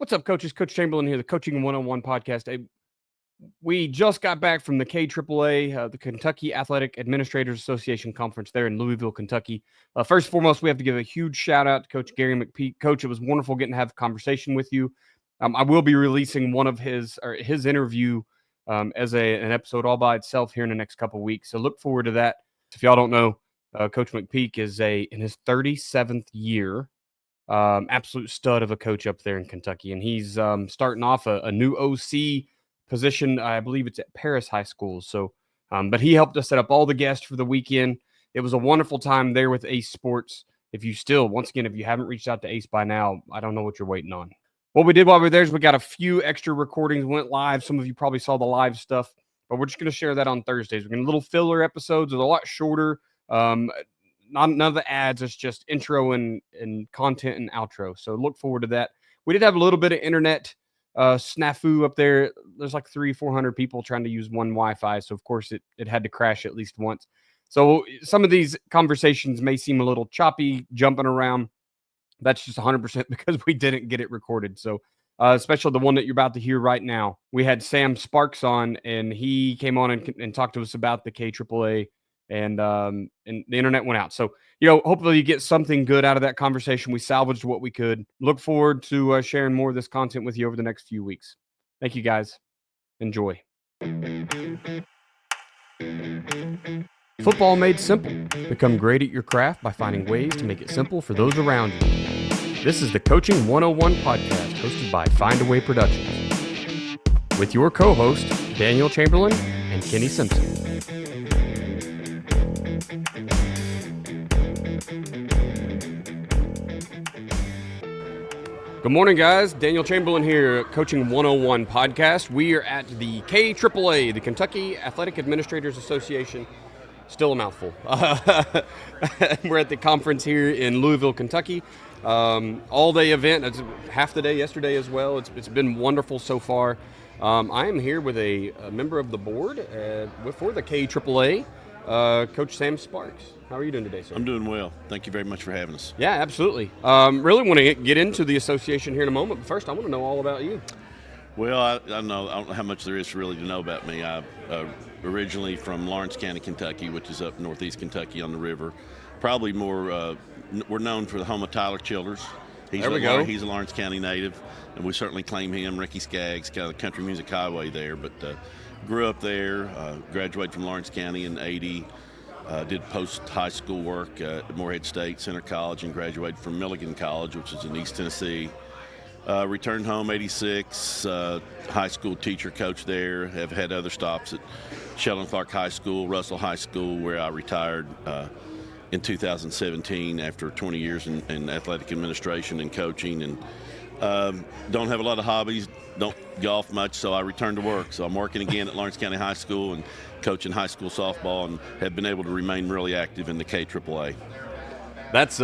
What's up, coaches? Coach Chamberlain here, the Coaching 101 podcast. We just got back from the KAAA, the Kentucky Athletic Administrators Association Conference there in Louisville, Kentucky. First and foremost, we have to give a huge shout out to Coach Gary McPeak. Coach, it was wonderful getting to have a conversation with you. I will be releasing one of his interview as an episode all by itself here in the next couple of weeks. So look forward to that. If y'all don't know, Coach McPeak is in his 37th year. Absolute stud of a coach up there in Kentucky, and he's starting off a new OC position. I believe it's at Paris High School. So, but he helped us set up all the guests for the weekend. It was a wonderful time there with Ace Sports. If you haven't reached out to Ace by now, I don't know what you're waiting on. What we did while we were there is we got a few extra recordings, went live. Some of you probably saw the live stuff, but we're just going to share that on Thursdays. We're going to little filler episodes. They're a lot shorter. None of the ads. It's just intro and content and outro. So look forward to that. We did have a little bit of internet snafu up there. There's like 300-400 people trying to use one Wi-Fi. So of course it had to crash at least once. So some of these conversations may seem a little choppy, jumping around. That's just 100% because we didn't get it recorded. So especially the one that you're about to hear right now. We had Sam Sparks on, and he came on and talked to us about the KAAA. And the internet went out. So, hopefully you get something good out of that conversation. We salvaged what we could. Look forward to sharing more of this content with you over the next few weeks. Thank you, guys. Enjoy. Football made simple. Become great at your craft by finding ways to make it simple for those around you. This is the Coaching 101 podcast hosted by Find a Way Productions with your co-host, Daniel Chamberlain and Kenny Simpson. Good morning, guys. Daniel Chamberlain here, Coaching 101 podcast. We are at the KAAA, the Kentucky Athletic Administrators Association. Still a mouthful. We're at the conference here in Louisville, Kentucky. All-day event. It's half the day yesterday as well. It's been wonderful so far. I am here with a member of the board for the KAAA, Coach Sam Sparks. How are you doing today, sir? I'm doing well. Thank you very much for having us. Yeah, absolutely. Really want to get into the association here in a moment, but first I want to know all about you. Well, I don't know how much there is really to know about me. I'm originally from Lawrence County, Kentucky, which is up northeast Kentucky on the river. Probably more, we're known for the home of Tyler Childers. He's a Lawrence County native, and we certainly claim him. Ricky Skaggs, kind of the country music highway there, but grew up there, graduated from Lawrence County in 80. Did post-high school work at Morehead State Center College and graduated from Milligan College, which is in East Tennessee. Returned home 86, high school teacher, coach there. Have had other stops at Sheldon Clark High School, Russell High School, where I retired in 2017 after 20 years in athletic administration and coaching. And don't have a lot of hobbies, don't golf much, so I returned to work. So I'm working again at Lawrence County High School and coaching high school softball, and have been able to remain really active in the KAAA. That's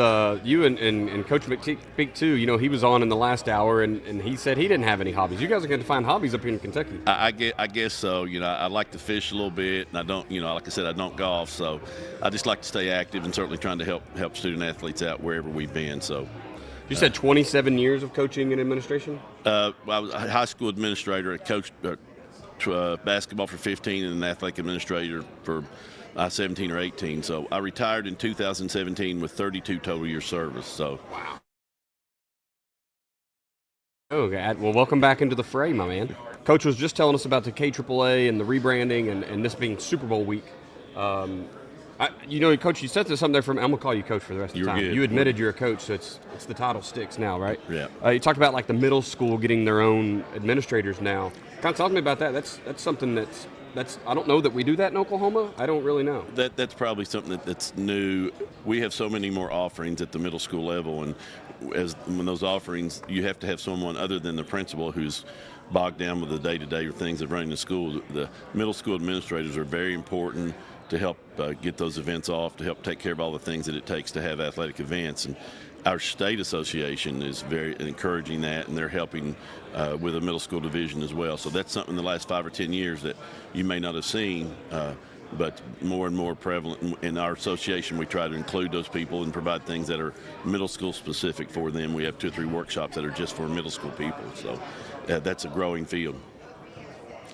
you and Coach McPeak too. He was on in the last hour, and he said he didn't have any hobbies. You guys are going to find hobbies up here in Kentucky. I guess so. I like to fish a little bit, and I don't, like I said, I don't golf, so I just like to stay active and certainly trying to help student athletes out wherever we've been. So. You said 27 years of coaching and administration? I was a high school administrator. I coached basketball for 15 and an athletic administrator for 17 or 18. So I retired in 2017 with 32 total years service. So wow. Okay, well, welcome back into the fray, my man. Coach was just telling us about the KAAA and the rebranding and this being Super Bowl week. Coach, you said there's something there from. I'm gonna call you Coach for the rest of the time. Good. You admitted you're a coach, so it's the title sticks now, right? Yeah. You talked about like the middle school getting their own administrators now. Kind of talk to me about that. That's something that's I don't know that we do that in Oklahoma. I don't really know. That's probably something that's new. We have so many more offerings at the middle school level, and when those offerings, you have to have someone other than the principal who's bogged down with the day-to-day things of running the school. The middle school administrators are very important to help get those events off, to help take care of all the things that it takes to have athletic events. And our state association is very encouraging that, and they're helping with the middle school division as well. So that's something in the last 5 or 10 years that you may not have seen. but more and more prevalent in our association. We try to include those people and provide things that are middle school specific for them. We have 2 or 3 workshops that are just for middle school people, so that's a growing field.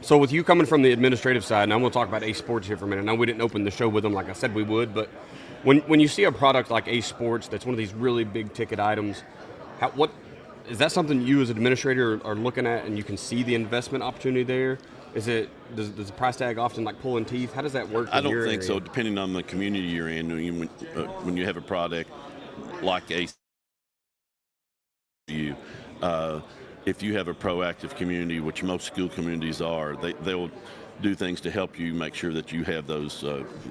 So with you coming from the administrative side, and I'm going to talk about Ace Sports here for a minute. I know we didn't open the show with them like I said we would, but when you see a product like Ace Sports that's one of these really big ticket items, what is that something you as an administrator are looking at and you can see the investment opportunity there? Does the price tag often like pulling teeth? How does that work? I don't think so. Depending on the community you're in, when you have a product like Ace, if you have a proactive community, which most school communities are, they'll do things to help you make sure that you have those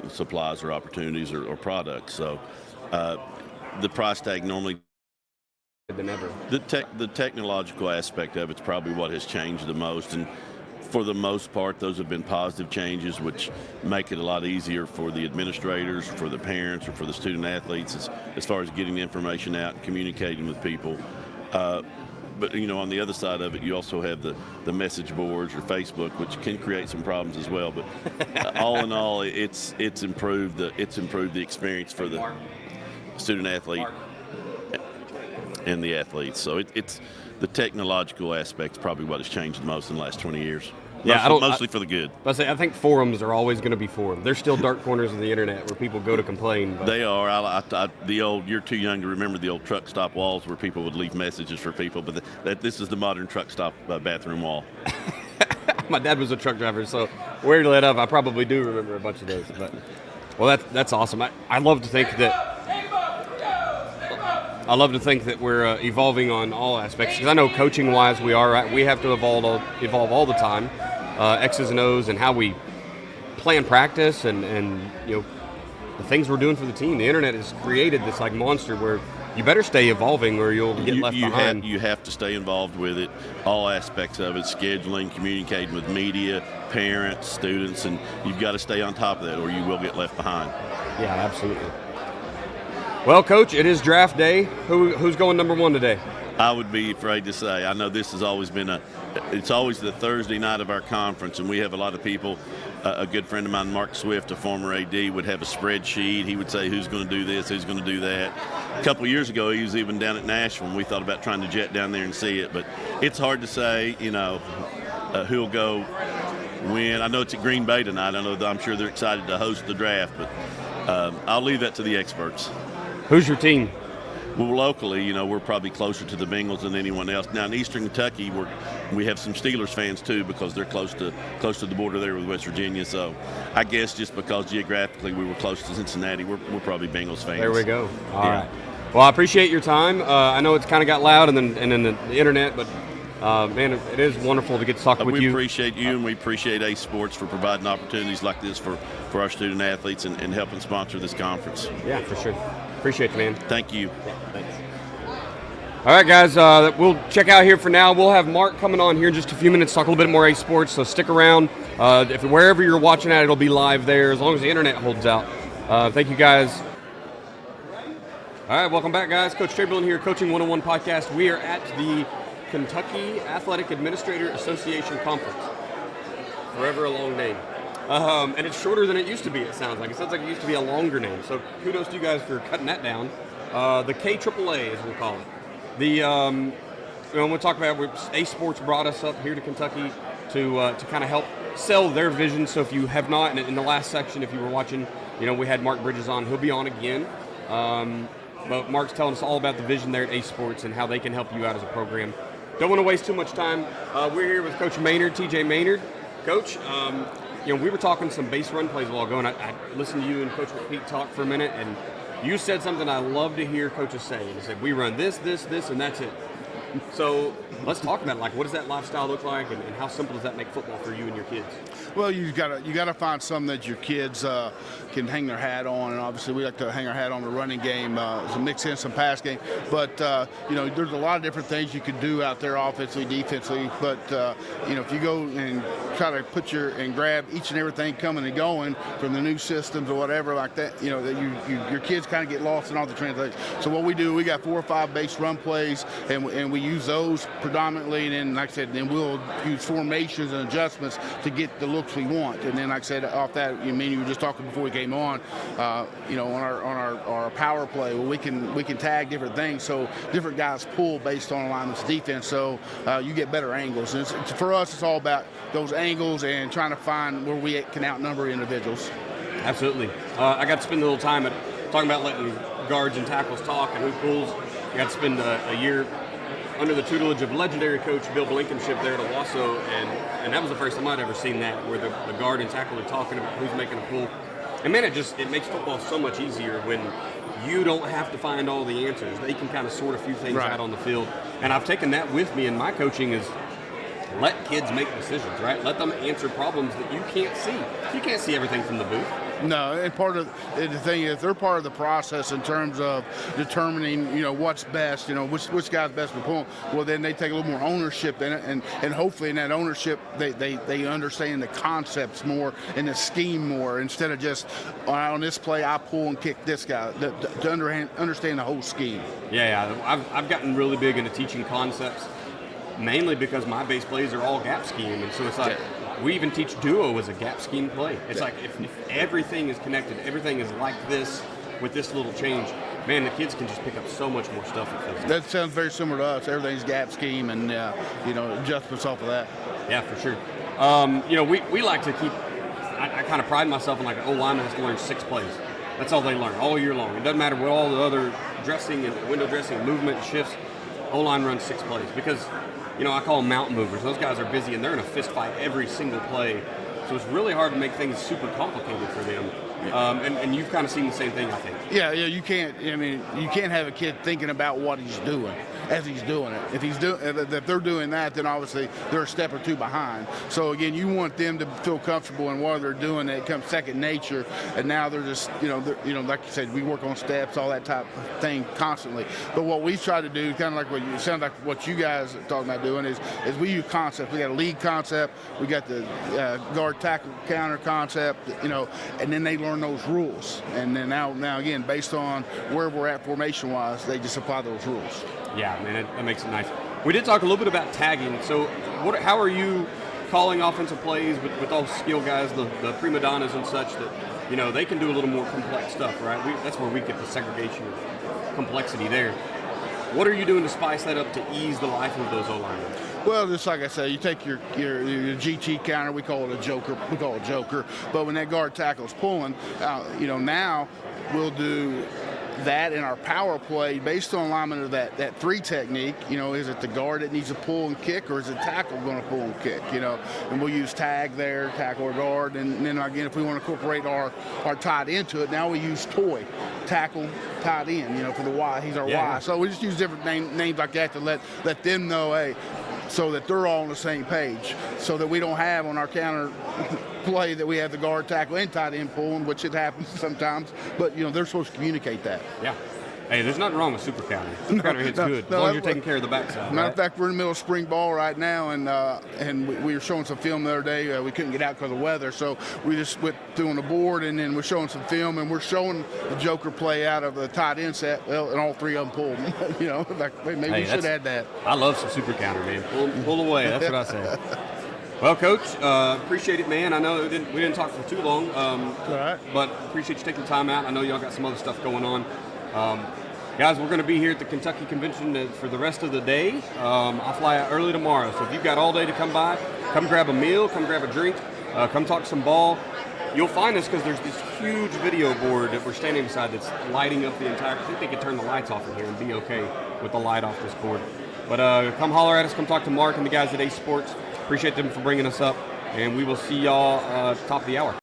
supplies or opportunities or products. So the price tag normally, than ever. The technological aspect of it's probably what has changed the most, and for the most part, those have been positive changes, which make it a lot easier for the administrators, for the parents, or for the student athletes as far as getting the information out and communicating with people. But on the other side of it, you also have the message boards or Facebook, which can create some problems as well. But all in all, it's improved the experience for the student athlete and the athletes. So it's the technological aspect is probably what has changed the most in the last 20 years. Yeah, mostly for the good. I think forums are always going to be forums. There's still dark corners of the internet where people go to complain. But. They are. You're too young to remember the old truck stop walls where people would leave messages for people, but this is the modern truck stop bathroom wall. My dad was a truck driver, so weirdly enough, I probably do remember a bunch of those. But well, that's awesome. I love to think that we're evolving on all aspects, because I know coaching-wise we are. Right? We have to evolve all the time. X's and O's and how we plan practice and the things we're doing for the team. The internet has created this like monster where you better stay evolving or you'll get left behind. You have to stay involved with it, all aspects of it, scheduling, communicating with media, parents, students, and you've got to stay on top of that or you will get left behind. Yeah, absolutely. Well, Coach, it is draft day. Who's going number 1 today? I would be afraid to say. I know this has always been it's always the Thursday night of our conference, and we have a lot of people. A good friend of mine, Mark Swift, a former AD, would have a spreadsheet. He would say who's going to do this, who's going to do that. A couple of years ago, he was even down at Nashville, and we thought about trying to jet down there and see it. But it's hard to say, who'll go when. I know it's at Green Bay tonight. I'm sure they're excited to host the draft, but I'll leave that to the experts. Who's your team? Well, locally, we're probably closer to the Bengals than anyone else. Now in Eastern Kentucky, we have some Steelers fans too because they're close to the border there with West Virginia. So I guess just because geographically we were close to Cincinnati, we're probably Bengals fans. There we go. All right. Well, I appreciate your time. I know it's kind of got loud and then the internet, but man, it is wonderful to get to talk with you. We appreciate you, and we appreciate Ace Sports for providing opportunities like this for our student athletes and helping sponsor this conference. Yeah, for sure. Appreciate you, man. Thank you. Yeah, thanks. All right, guys, we'll check out here for now. We'll have Mark coming on here in just a few minutes, talk a little bit more Ace Sports, so stick around. Wherever you're watching at, it'll be live there as long as the internet holds out. Thank you, guys. All right, welcome back, guys. Coach Chamberlain here, Coaching 101 podcast. We are at the Kentucky Athletic Administrator Association Conference. Forever a long name. And it's shorter than it used to be, it sounds like. It sounds like it used to be a longer name. So kudos to you guys for cutting that down. The KAAA, as we'll call it. We'll talk about Ace Sports brought us up here to Kentucky to kind of help sell their vision. So if you have not, in the last section, if you were watching, we had Mark Bridges on. He'll be on again. But Mark's telling us all about the vision there at Ace Sports and how they can help you out as a program. Don't want to waste too much time. We're here with Coach Maynard, TJ Maynard. Coach, we were talking some base run plays a while ago, and I listened to you and Coach McPeak talk for a minute, and you said something I love to hear coaches say. You said, we run this, and that's it. So let's talk about what does that lifestyle look like, and how simple does that make football for you and your kids? Well, you gotta find something that your kids can hang their hat on, and obviously we like to hang our hat on the running game, some mix in some pass game. But there's a lot of different things you could do out there offensively, defensively. But if you go and try to and grab each and everything coming and going from the new systems or whatever like that, that your kids kind of get lost in all the translations. So what we do, we got 4 or 5 base run plays, and we use those predominantly, and then, like I said, then we'll use formations and adjustments to get the looks we want. And then, like I said, off that, you were just talking before we came on, on our power play, well, we can tag different things, so different guys pull based on alignment's defense, so you get better angles. And for us, it's all about those angles and trying to find where we can outnumber individuals. Absolutely. I got to spend a little time talking about letting guards and tackles talk and who pulls. I got to spend a year under the tutelage of legendary coach Bill Blankenship there at Owasso, and that was the first time I'd ever seen that, where the guard and tackle are talking about who's making a pull. And man, it makes football so much easier when you don't have to find all the answers. They can kind of sort a few things out on the field. And I've taken that with me in my coaching is let kids make decisions, right? Let them answer problems that you can't see. You can't see everything from the booth. No, and part of the thing is they're part of the process in terms of determining, what's best, which guy's best for pulling. Well, then they take a little more ownership in it, and hopefully in that ownership they understand the concepts more and the scheme more, instead of just on this play I pull and kick this guy, to understand the whole scheme. Yeah, I've gotten really big into teaching concepts, mainly because my base plays are all gap scheme, and so it's like we even teach duo as a gap scheme play. It's like if everything is connected, everything is like this with this little change, man, the kids can just pick up so much more stuff. That sounds very similar to us. Everything's gap scheme and adjustments off of that. Yeah, for sure. We like to keep. I kind of pride myself in like O-lineman has to learn 6 plays. That's all they learn all year long. It doesn't matter what all the other dressing and window dressing, movement, shifts. O-line runs 6 plays because, I call them mountain movers. Those guys are busy and they're in a fist fight every single play. So it's really hard to make things super complicated for them. And you've kind of seen the same thing, I think. Yeah, you can't. You can't have a kid thinking about what he's doing as he's doing it. If they're doing that, then obviously they're a step or two behind. So again, you want them to feel comfortable in what they're doing. It comes second nature, and now they're just, like you said, we work on steps, all that type of thing constantly. But what we try to do, kind of like what you guys are talking about doing, is we use concepts. We got a lead concept, we got the guard tackle counter concept, and then they learn those rules. And then now again, based on where we're at formation wise, they just apply those rules. Yeah, man, that makes it nice. We did talk a little bit about tagging. So how are you calling offensive plays with all skill guys, the prima donnas and such, that they can do a little more complex stuff, right? That's where we get the segregation of complexity there. What are you doing to spice that up to ease the life of those O-linemen? Well, just like I said, you take your GT counter, we call it a joker. But when that guard tackle's pulling, now we'll do that in our power play based on alignment of that 3 technique. Is it the guard that needs to pull and kick, or is the tackle going to pull and kick? And we'll use tag there, tackle or guard, and then again, if we want to incorporate our tight into it, now we use toy, tackle, tight end. For the Y, he's our Y. So we just use different names like that to let them know, hey, so that they're all on the same page, so that we don't have on our counter play that we have the guard, tackle, and tight end pulling, which it happens sometimes, but they're supposed to communicate that. Yeah. Hey, there's nothing wrong with super counter. Super counter hits good, as long as you're taking care of the backside. Matter of fact, we're in the middle of spring ball right now, and we were showing some film the other day. We couldn't get out because of weather, so we just went through on the board, and then we're showing some film, and we're showing the joker play out of the tight end set, and all 3 of them pulled. Maybe we should add that. I love some super counter, man. Pull away. That's what I say. Well, Coach, appreciate it, man. I know we didn't talk for too long, all right, but appreciate you taking the time out. I know y'all got some other stuff going on. Guys, we're going to be here at the Kentucky Convention for the rest of the day. I'll fly out early tomorrow, so if you've got all day to come by, come grab a meal, come grab a drink, come talk some ball. You'll find us because there's this huge video board that we're standing beside that's lighting up the entire. I think they could turn the lights off in here and be okay with the light off this board. But come holler at us, come talk to Mark and the guys at Ace Sports. Appreciate them for bringing us up, and we will see y'all top of the hour.